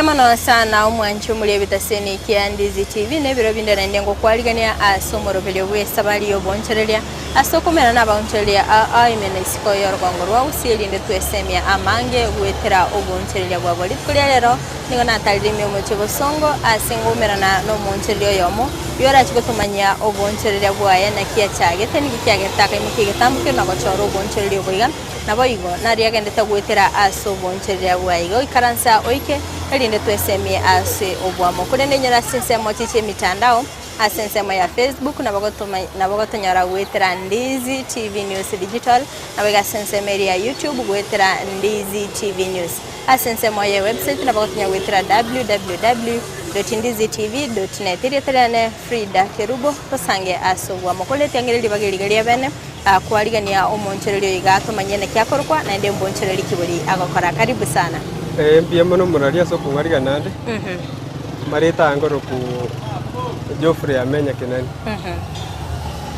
Kemano sana umwanchu muri bitaseni kia Ndizi TV nebiro bindana ndengo kwaligania asomoro bele wesabali yo boncherelia asokomera na boncherelia imene isiko yorgongorwa usili nde twesemia amange wetera oboncherelia bwa boli kulia lero ningo natalimi omuche bosongo asingomera na no moncherelia yomo yora chikotumanya oboncherelia bwa ya na kia chage teni kia getaka imukige tambuke na gochoro oboncherelia bwa nabo igo nari agendeta gwetera aso boncherelia bwa igo ikaransa oike elinde twesemie ase obwamo kunene nyara sensemo chiche mitandao asensemo ya Facebook na bagotonyara gwetera Ndizi TV News Digital na baga sensemo ya YouTube gwetera Ndizi TV News asensemo ya website na bagotonya gwetera www.ndizitv.net iriatelane Frida Kerubo tosange aso obwamo kolete angeli bageligelia bene kwaligania omoncherero igato manyene kyakorwa na ende mboncherero kiburi agakora karibu sana. Mpiamono muraria so kungariga nande. Marita ngoro ku Geoffrey amenya kenani.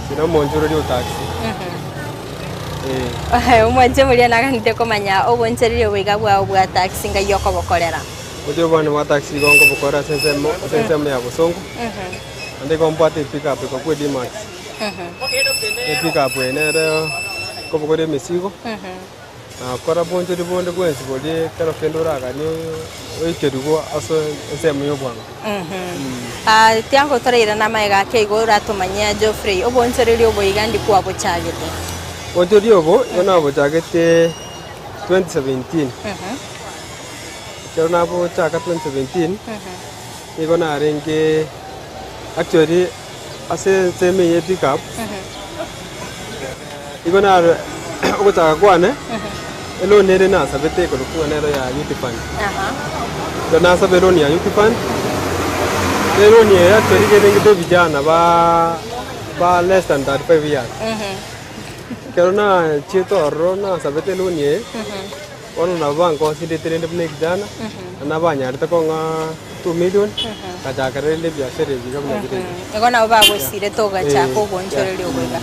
Sino monjoro taxi. Umwanje muri nakanite komanya oboncherero wigabwa obwa taxi ngayoko bokorera. Udio bana wa taxi gongo bokora sensemo ya bosongo. Ande kompate pick up ko kwedi max. Pick up enero ko bokore mesigo. Kora bonjo di bonde gwensi bodi kero kendora gani oikerugo aso nsemo yobwanga. Tiango toreira na maiga keigo ratumanya Geoffrey oboncherero boigandi kwa bochagete. Bonjo obo yona bochagete 2017. Kero na bochaga 2017. Iko na renge actually ase seme ye pick up. Iko na bochaga kwane. Elo nere na sabete ko ku nero ya youth fund. Na sabelo ni ya youth fund. Elo ni ya tori ke ngi vijana ba less than 35 years. Kero na chito ro na sabete lo ni. Ono na banko sinde tende ne vijana. Na banya rita ko nga 2 million. Kaja karele biashara biga na gide. Ego na ba go sire toga cha ko boncherero boiga.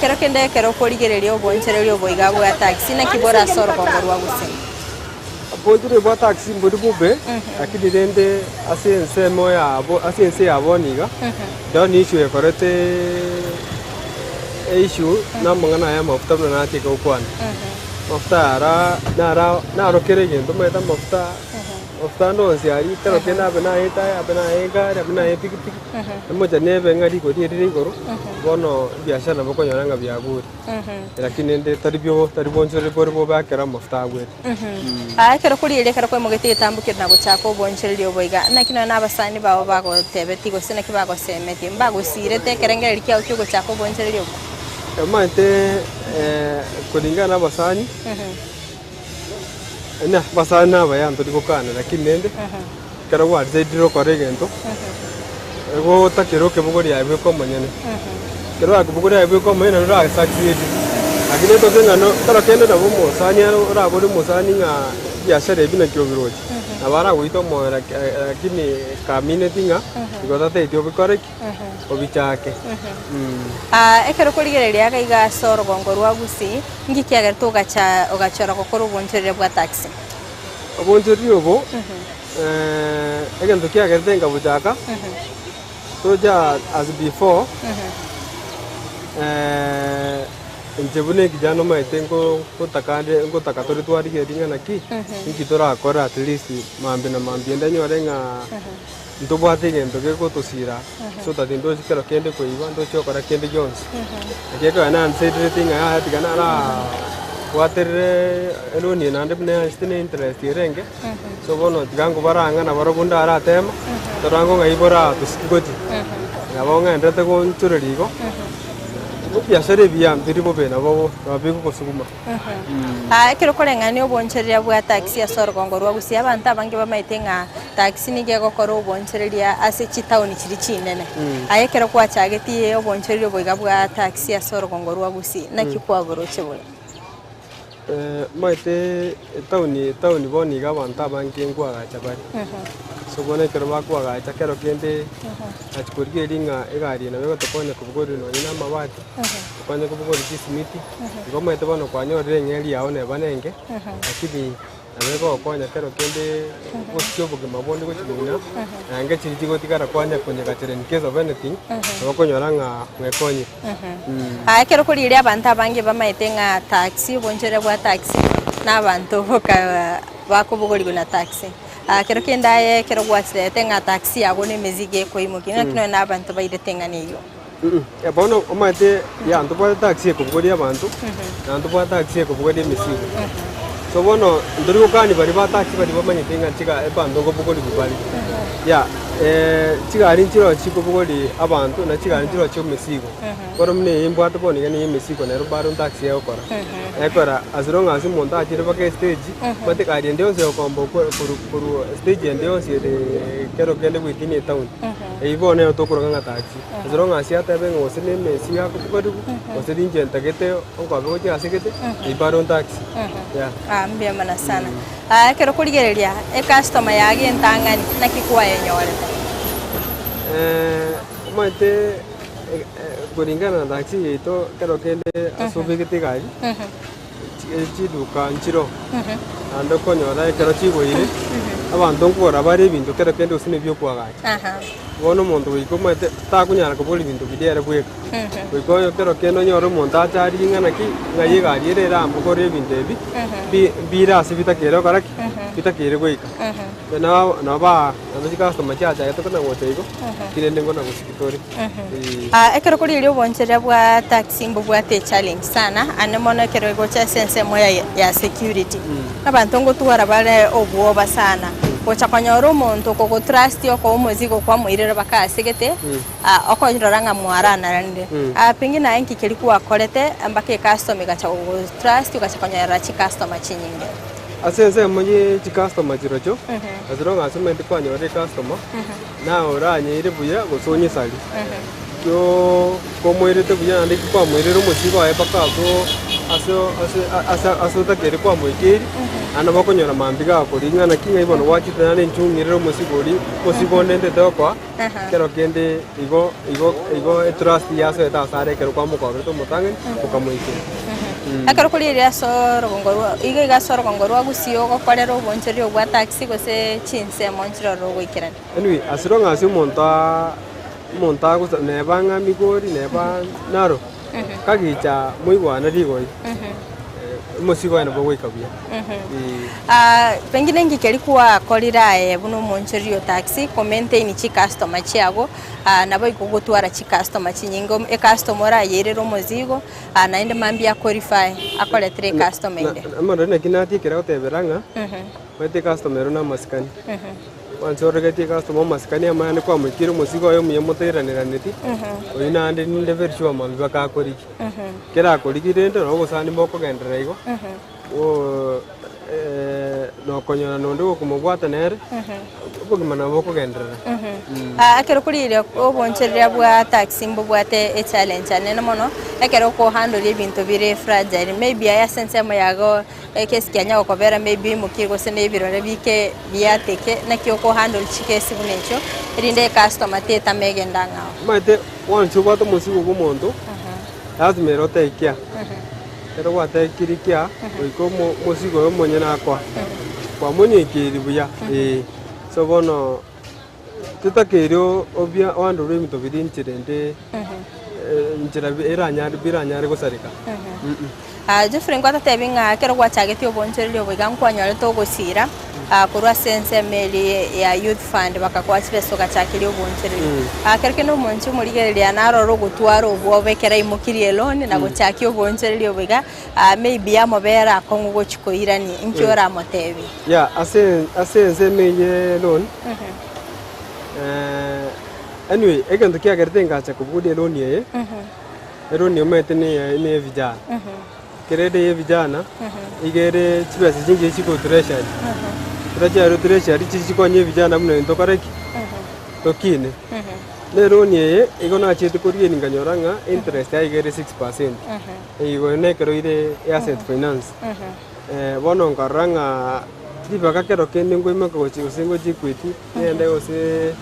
Kero kende kero korigererio boncherero boiga bwa taxi na kibora soro kongorwa gusi. Bonjure bwa taxi mbodi bube akidi dende asense moya asense aboniga. Doni issue ekorete issue na mangana ya mafuta na tika ukwana. Mafuta na rokere gendo meta mafuta Oftano siari tero kena bena eta bena ega bena epiki moja nebe ngari ko diri goro bono biashara bako nyanga biaguri lakini ende taribonjore borbo bakera mafta gwe kero kuri ile kero ko mogete tambuke na gochako bonjere lyo boiga na kino na basani bawo bako tebeti go sina kibago semeti mbago sire te kerengere kya ukyo gochako bonjere lyo mante kulingana basani na basana bayanto dikokana lakini nende kero wa zediro koregento ego takero ke bugori yabe ko manyane kero akubugori yabe ko manyane ra succeed lakini to ngano kero kende na bomo sanya ra bori musani nga biashara bina kyo biroji na bara wito mo lakini kamine tinga igotate itio bikore obichake ekero kurigereria kaiga soro gongorwa gusi ngikiaga tugacha ogachora kokoro boncherere bwa taxi oboncherere obo egento kiaga tenga buchaka toja as before njebune kijano maitengo kutaka tori twari gedinga naki ngitora akora at least mambe na mambienda nyorenga ndobwate ngento ke ko tosira so that ndo kero kende ko iba ndo chokora kende jones akeka na ansedreting ya tigana ra water eloni na ndebne stine interest irenge so bono tigango baranga na barobunda ara tema torango ngai bora tusikoti yabonga ndete ko nturerigo biashara bya ndiribo bena babo babiko kusuguma kero korengani oboncherera bwa taxi ya soro gongorwa gusi abantu abange bamaitenga taxi nige gokora obonchereria ase chitauni chiri chinene kero kwachagetie oboncherera boiga bwa taxi ya soro gongorwa gusi nakikwagoro chebule maite tauni boni ga abantu abange ngwaga chabari so bone kero bakwaga kero kende achkurige ringa egari na bego topone kubugori no ina mabati topone kubugori simiti ngoma ite bano kwanyorere ngeli yaone banenge akidi Ameko konya kero kende osio boge mabondi ko chiguna. Ange chiri ko tikara konya konya kachere in case of anything. Bakonyora ngekonyi. Kero kuri iri abantu abange bamaite nga taxi bonjere bwa taxi n'abantu boka bakubugori guna taxi. Kero kendaye kero gwatete nga taxi yago nemezige ko imukina kino n'abantu bayiretenga niyo. Bono omate ya antu bwa taxi ko bugori abantu. Antu bwa taxi ko bugori misigo. So bono ndori kani bari ba taxi bari bamanyite nga chiga ebando ko bugori bubali. Ya chiga ari chiro chiko bugori abantu na chiga ari chiro chyo misigo. Koro mne imbwato boni gani misigo na rubaro taxi yakora. Ekora as long as monta achire baka stage mate ka ndio se kombo kuru stage ndio se kero kende within town. Ivo ne to koro nga taxi. As long as yata be ngosene mesi ya ko bugori osedi njenta kete onko abe oje asekete ibaro taxi. Ya. Mbia mana sana. Kero kurigereria customer yage ntangani nakikuwa yenyore. Mate kuringana na taxi to kero kende asobegete gari. Chiduka nchiro. Ando konyora kero chigoire. Abantu nkora bari bintu kero kende usine byo kwa gari. Wono muntu wiko mate ta kunyara ko boli bintu bidere bweka. Wiko kero kendo nyoro muntu atari ngana ki ngaye gari ere rambo kore bintu ebi. Bira sibita kero karaki. Bita kere bweka. Na ba na customer chacha to kana wote iko. Kirende ngona kusikitori. Ekero kuri iri bonjere bwa taxi mbubwate challenge sana anemona kero go cha sense moya ya security. Abantu ngo tuwara bare obwoba sana. Kocha kanyoro muntu ko trust yo ko muzigo kwa mwirira bakasegete okonyora nga mwarana rande pengine enki kiri kuwa kolete ambake customer gacha trust gacha kanyara chi customer chinyinge asense moye chi customer chirocho aziro ngasume ndikanyore customer na oranye ire buya gusonye sali yo ko mwirite buya ndiki kwa mwirira muzigo aye bakazo aso takere kwa mwikiri ana bakonyora mambiga ko ringana kinga ibono wachitana nchungirero musigo ndende dokwa kero kende igo trust yaso eta sare kero kwa mukore to mutange ukamuike akaro kulira soro gongorwa iga gasoro gongorwa gusiyo ko korero boncheri obwa taxi gose chinse monchiro ro goikirana anyway asiro ngasi monta go nebanga migori neba naro kagicha muigwana rigoi musigo ena bogo ikabia pengine ngikeri kuwa korira buno moncherio taxi maintain chi customer chiago nabo ikugutwara chi customer chinyingo customer ayerero muzigo naende mambia qualify akole 3 customer inde amara na kinati kera oteberanga bete customer na maskani wansoro gati customer maskani amane kwa mukiro muzigo yo muyemoteraniranithi oina ande ninde version mambiba ka koriki kera koriki rende no gusani moko gendera igo no konyona nondo kumugwata nere bugimana moko gendera akero kurire oboncherera bwa taxi mbugwate challenge nene mono akero ko handle ibintu bire fragile maybe aya sense yago kesi kyanya ko vera maybe mukigo sene ibirore bike byateke nakyo ko handle chikesi bunecho irinde customer teta megendanga mate wanchu bato musigo gumondo lazima erote ikia ero wate kirikia oiko musigo yo monyena kwa monye kiri buya so bono tutakerio obia wandu rwe mito bidinchirende njira iranyari biranyari gusarika Jeffrey ngwata tebinga kero gwachageti obonchereri obiga nkwanyore to gusira kurwa sense meli ya youth fund bakakwachire soka chakiri obonchereri kereke no monchi murigereria naroro gutwara obwobekera imukirie loan na gochaki obonchereri obiga maybe amobera akongo gochikoirani inkiora motebi ya asense meye loan anyway egento kia gertenga cha kubudi loan yeye loan yomete ne vijana kerede ye vijana igere chibese jingi chiko treasury treasury chikonye vijana mno ntokareki tokine ne loan yeye igona chete kurieni nganyoranga interest ya igere 6% igo ne kero ire asset finance bono ngaranga dibaga kero kende ngoima ko chigo chikwiti nende ose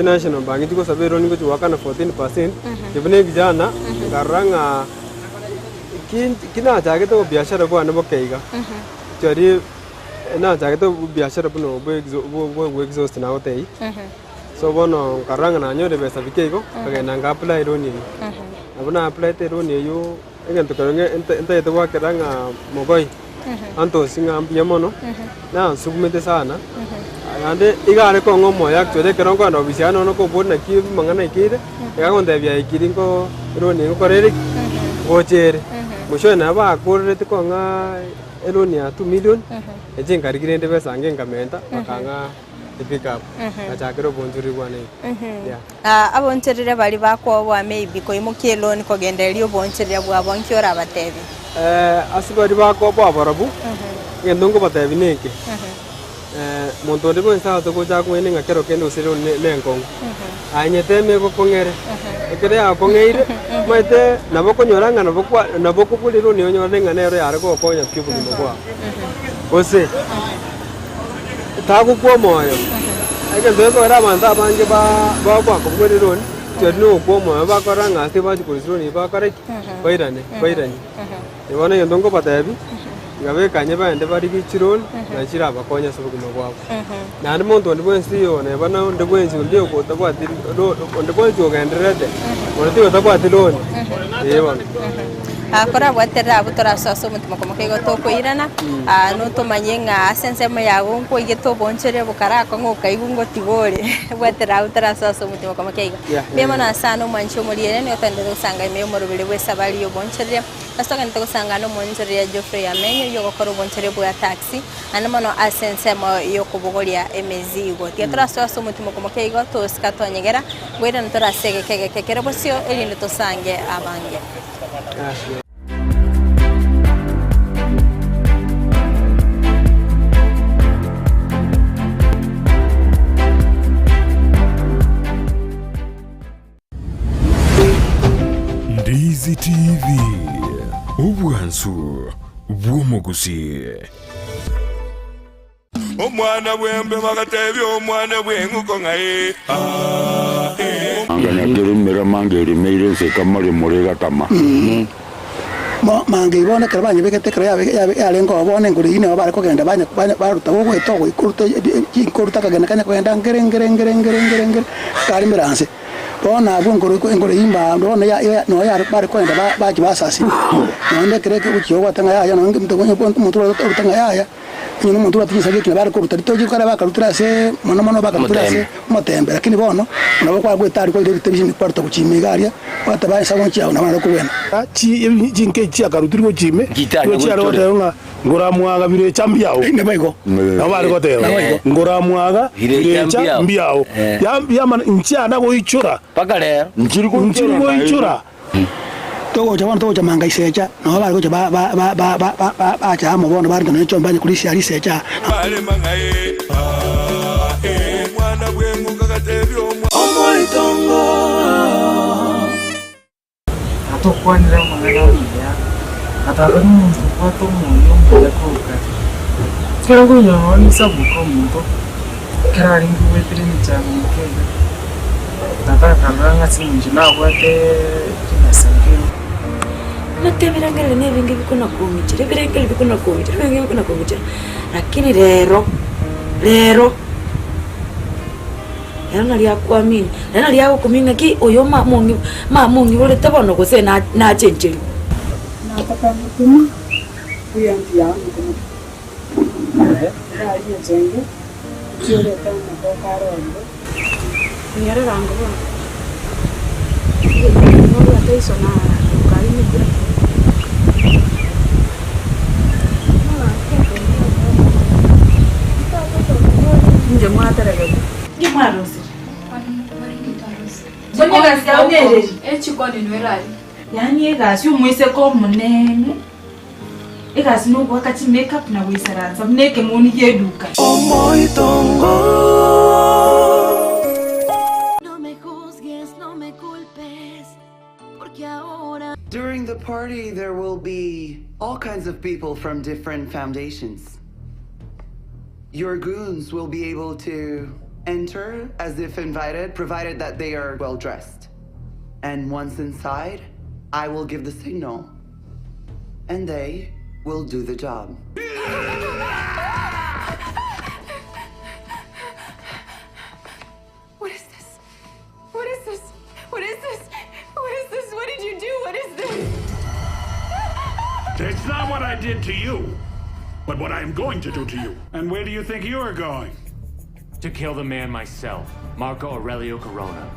national bank tiko sabero ningo chiwakana 14% jibune vijana ngaranga kina chake to biashara kwa nabo keiga chori na chakito biashara puno bo exhaust na hotel. So bono karanga na nyore pesa vikego kagenda nga apply loan ni. Abuna apply te loan yo engento karanga enta yeto wa karanga mogoi. Anto singa ambia mono. Na submete sana. Ande igare ko ngomo yak chode karongo no bisiano no ko bona ki mangana ikire. Ya konde bia ikiringo loan ni ko rere. Ochere. Musho na ba korete ko nga loan ya 2 million. Eje ngarigire ndebe sange ngamenta bakanga pick up achakiro bonjuri bwane aboncherere bali bako bwa maybe ko imukie loan ko genderio boncherere bwa bonkiora batebi asibari bako bwa barabu ngendongo batebi neke muntu ndiko nsa to ko jaku ene ngakero kendo sero nengongo anyeteme ko kongere ekere akongeire maite naboko nyoranga naboko buliro ni onyore nganero yare ko konya kibuli mabwa ose tagu kwa moyo ake ndeko era manta bange ba kwa kumuliro teno kwa moyo ba karanga ate ba kulisiro ni ba kareki bairane ibona yondongo batabi ngabe kanye ba ende bari bichironi na chira bakonya subuguma bwabo nandi muntu ndibwensi yo ne bana ndibwensi ndio ko tabati ndibwensi ogenderede ndio tabati loni yebona akora bwatera abutora soso mutima komokego tokoirana no tomanye nga sensemo yago nko igeto bonchere bukara ko ngoka igungo tigore bwatera abutora soso mutima komokego bemana sano mancho muriene ne otende usanga ime umurubire wesa bali yo bonchere asoka nto usanga no monchere ya Geoffrey amenyo yo gokoro bonchere bwa taxi anamano asensemo yo kubogolia emezigo tietra soso mutima komokego to skatonyegera gwera ntora sege kekere bosio elinde to sange abange Ndizi TV ubwansu bw'omugusi omwana bwembe bagatebi omwana bwenguko ngaye angana gerumira mangeri meire se kamari murega tama mange ibone karabanye beketekera yabe ngo abone nguri ine bari kugenda banya baruta wowe to ikuruta ikuruta kagenda kanya kwenda ngere kari miranse bona nguru imba bona ya no ya bari kwenda baji basasi nonde kereke ukiyo watanga ya no muntu utanga ya nyine muntu atinyisa kile bari kuruta toji kare bakarutura se mono bakarutura se motembe lakini bono nabo kwa gwetari kwa ile television kwarto kuchimigaria watabaye sabon chiao na mara kuwena chi jinke chi akarutiri kuchime chi aro nga ngora mwaga bire chambiao ne baiko na bari kote ngora mwaga bire chambiao ya man nchiana go ichura paka lero nchiri go ichura togo jabana togo jamanga iseja no bari ko ba cha mo bona bari no chomba ni kulisi ali seja bale mangaye mwana bwengu kagatebi omoitongo atokwanira mwana ya atagani muntu kwato moyo mbele koka kera go nyo ni sabuko muntu kera ringu wetiri ni changu kega tata kalanga sinji na wate kinasangiro natebirangale nebinge bikona kumichira birengele bikona kumichira birengele bikona kumichira lakini lero nali akwamini nali yako kuminga ki oyo mamungi wole tabono ko se na chencheri nataka mtuma kuyanti yangu kama ya jenge kile kama kwa karondo nyere rango ba no ataiso na kali ni bure nje mwaterega nje mwarosi Zonye gasi ya unejeji chikoni nwerali yani egasi umwise ko munene egasi nuko akati makeup na wisaranza muneke muni yeduka omoitongo During the party, there will be all kinds of people from different foundations. Your goons will be able to enter as if invited, provided that they are well dressed. And once inside, I will give the signal, and they will do the job. It's not what I did to you, but what I am going to do to you. And where do you think you are going? To kill the man myself, Marco Aurelio Corona.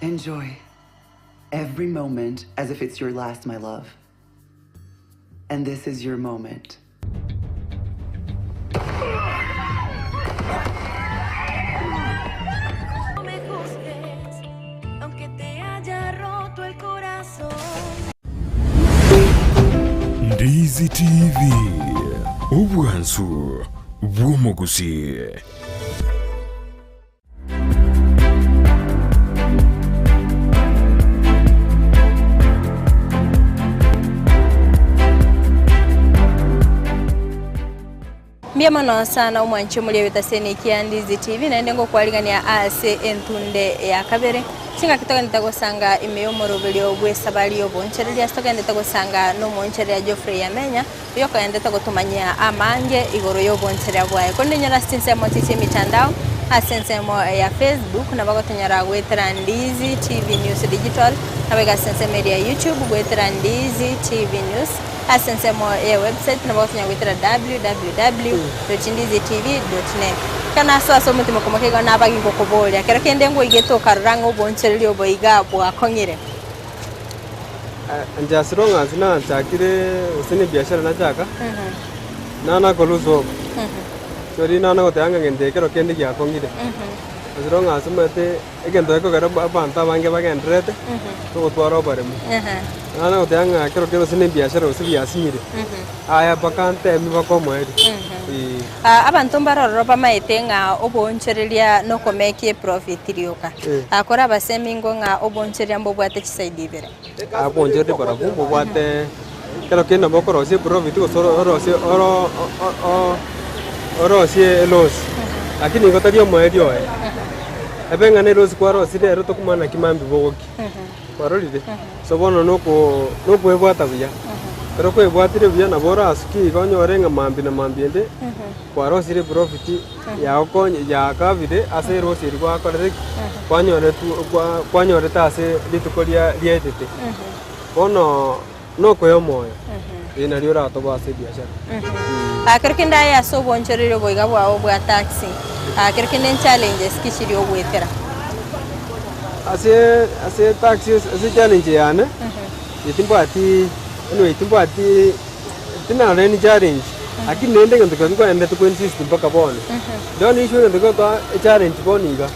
Enjoy every moment as if it's your last, my love. And this is your moment. Ndizi TV Ubwansu Bwomogusi. Mbiamano sana umwancho muli bitaseni Kiandizi TV na ndengo kwaligania ase entunde ya kabere singa kitoka nitagosanga imeyomoro bilio bwesabali oboncherelia stoka nditagosanga no moncherelia Geoffrey Yamenya yoko endeta gotumanyia amange igoro yoboncherelia bwaye konde nyara sinse motisi mitandao asensemo ya Facebook na bagotonyara gwetera Ndizi TV News Digital na bega sense media YouTube gwetera Ndizi TV News asensemo ya website na bagotonya gwetera www.ndizitv.net kana so mutima komokega na bagi gokobolia kero kende ngo igeto karango boncherelio boiga bwakongire njasironga zina chakire usini biashara na chaka nana koluzo chori nana gotanga ngende kero kende gyakongire asironga asumete egendo eko gara abanta bange bagendrete to gotwara baremu nana gotanga kero usini biashara usibiasimire aya bakante mi bakomweri abantu mbaroro bamaetenga oboncherelia no komeke profit rioka akora basemingo nga oboncherelia mbobwate chisaidibere abonjere barabu mbobwate kero kenda bokorosie profit gosoro orosie elos lakini ngotario mwedio ebenga ne elos kwaro side ero tokumana kimambi bogoki kwaroride sobono noko ebwata buya pero ko ebwatire buya na bora asuki gonyorenga mambi na mambiende kwaro sire profit ya okonye ya kavide ase rosiri kwa korere kwanyore tase litukoria lietete bono noko yomoyo ina riora to base biashara akirkinda ya so boncherero boiga bwao bwa taxi akirkinden challenges kishiri obwetera ase taxi ase challenge yana yitimbati yitimbati tina reni challenge lakini nende ngendo kwa ende to insist mpaka bone don't issue ngendo kwa challenge boniga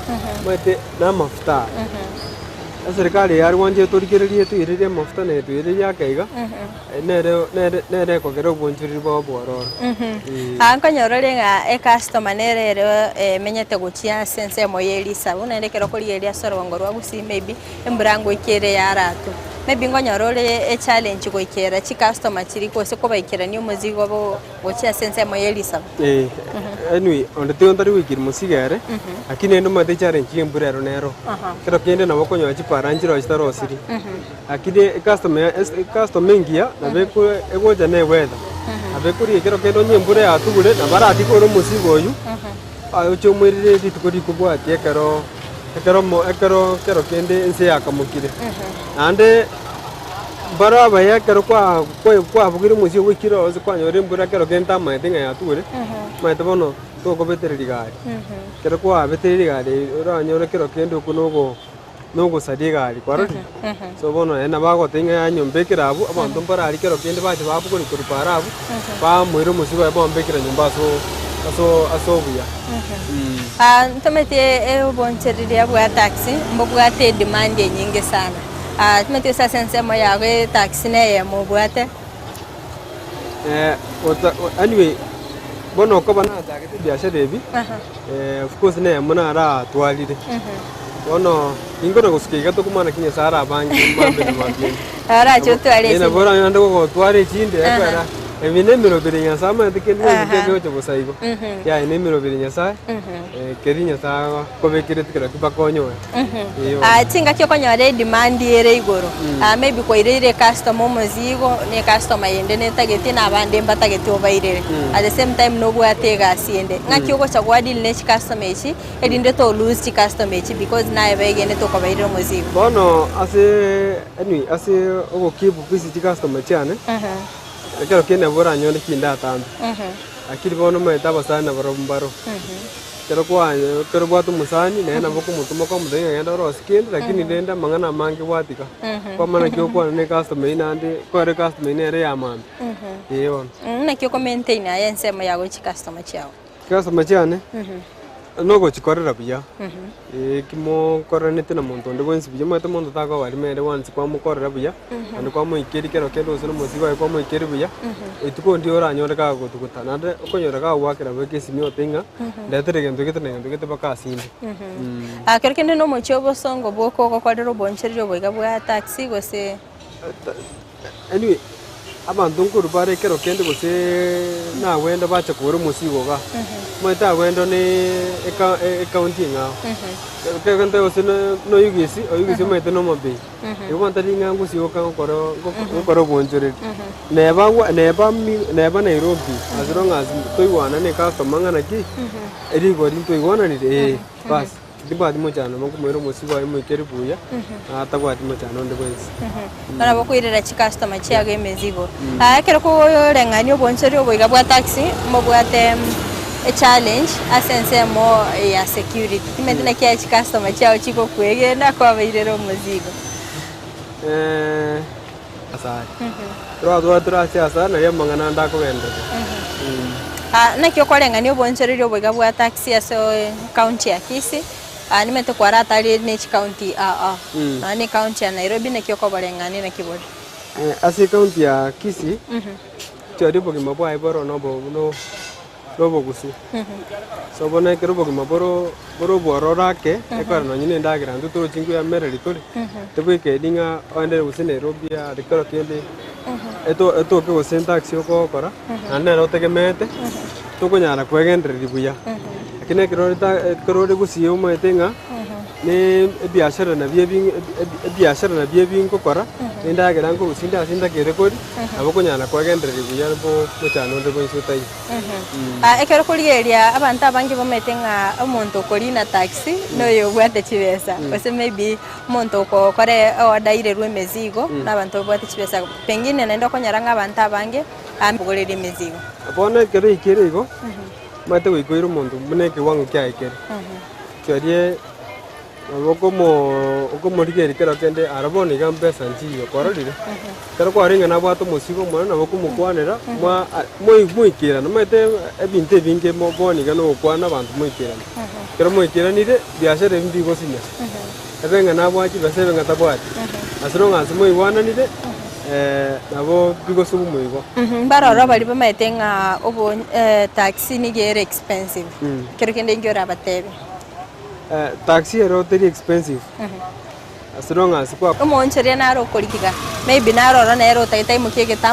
mwete na mafuta serikali yari wanje torikererie tu irire mafuta ne tu irire yakaiga nere kogero bonchuri bo bororo ankonyorerenga customer nerero menyete guchia sense moyeli sabu nende kero kolieria sorongo rwa gusi maybe embrango ikere yaratu maybe ngonyorore challenge goikera chi customer chiri kose ko baikera ni umuzigo bo guchia sense moyeli sabu anyway onde te ondari wikir musigere lakini endo mate challenge yemburero nero kero kende na bokonyo paranjiro staro siri akide customer ngia na beku egoja ne weather abekuri kero kendo nyembure atugure na barati ko musigo yu ayo chomwirire ditukori kubwa tie kero kende nse yakamukire ande baraba ya kero kwa bugire musigo wikiro ose kwanyore mbura kero kenta maitenga yatugure maite bono to ko betereri gari kero kwa betereri gari oranyore kero kendo kunogo nugo sadigari kwaroti so bono ena bago tinga yanyo mbekirabu abantu mbarari kero kende baje babukuri kuri parabu ba mwiro musigo ya bombekira nyumba so buya ntomete boncherelia bwa taxi mbobwate demand nyingi sana tumete sasa sensemo yawe taxi ne ya mbobwate anyway bono ko bana zagete biashara debi of course ne muna ra twalide bono ingoro gusikiga to kumana kinya sara bangi mambe na mambe ara choto ale ina bora yanda ko tware chinde ekara Evine mirobirinya sama tikende ngeke cho bosaigo. Ya ine mirobirinya sa. Kerinya sa kobekire tikira kibakonyo. Tinga kyo konyore demand ere igoro. Maybe ko irere customer muzigo ne customer yende ne tageti na bande mbatageti obairere. At the same time no bwatega asiende. Ngakyo ko chagwa deal ne customer echi edinde to lose chi customer echi because na ebegene to kobairere muzigo. Bono ase ogo kibu busy chi customer chane. Kero kene bora nyonde kinda tambi. Akiri bono meta basana barombaro. Kero bwatu musani na na boko mutuma kwa mudenga yenda ro skin lakini ndenda mangana mangi watika. Kwa maana kyo kwa ne customer ina ande kwa re customer ina re amambi. Yeon. Na kyo maintain ayensema yago chi customer chao. Customer chane. Nogo chikorera buya. Kimo koranete na monto ndo wensi buya mata monto ta ko wali mere wansi kwa mukorera buya. Ando kwa mo ikeri kero kendo sono musiba kwa mo ikeri buya. Etuko ndi ora nyore ka go tukuta nande okonyora ka wakira beke simi otenga. Ndatere gendo kete baka asindi. Kero kende no mochobo songo boko ko kwadero boncherero boiga bwa taxi gose. Anyway, abantu nkuru bare kero kende gose na wenda bacha koro musigo ga. Mata wendo ne accounting ngao. Kero kende gose no yugisi, oyugisi mete no mabe. Ego ntari ngangu sigo ka koro bonjere. Neba Nairobi. As long as toiwana ne customer ngana ki. Eri go din toiwana ni bas. Diba dimo chano mo kumero musigo ay mo ikeri buya. Atagwa dimo chano ndo kwezi. Bana bako irera chi customer chiago emezigo. Kero ko rengani oboncheri oboiga bwa taxi mo bwate a challenge asense mo ya security. Imedina kia chi customer chiao chiko kwege na kwa bairero muzigo. Asai. Tura siasa na ya mangana ndako wende. Na kyo kwa rengani oboncheri oboiga bwa taxi aso county ya Kisii. Nimete kwa rata ne county ni county ya Nairobi na kyoko barengani na kibori. Ase county ya Kisii. Choribo kimabo ai boro no gusu. So bona kerobo kimaboro boro rake ekara no nyine ndagira nduturo chingu ya mere litori. Tebwe ke dinga onde gusu Nairobi ya dikoro kende. Eto ke syntax yoko kora. Ande no tegemete. Tokonyana kwegendre ribuya. Kine kerode gusiyo maetenga ne biashara na bie ko kora nda ga dango sinda ke record aboko nyana kwa gendere buya bo muchano ndo bo isutai ekero kurigeria abantu abangi bometenga omonto korina taxi no yo bwate chibesa ose maybe monto ko kore order rwe mezigo nabantu bwate chibesa pengine nenda konyaranga abantu abangi ambugorere mezigo abone kero ikirego mate wikoiro monto muneke wangu kya ikere kyarie okomo rigeri kero kende araboni gambesa njiyo kororire kero kwaringa nabwato musigo mwana nabokumukwanera muikira nomete ebinte binge moboni gano kwana abantu muikira kero muikiranire biashara mbi gosinya ebenga nabwachi basebe ngatabwati asiro ngasi muiwananire nabo bigosubu muigo baroro bali bamaitenga obo taxi ni gere expensive kero kende ngora batebe taxi are very expensive. As long as kwa omoncheria naro kolikiga maybe naro na ero taitai mukege tam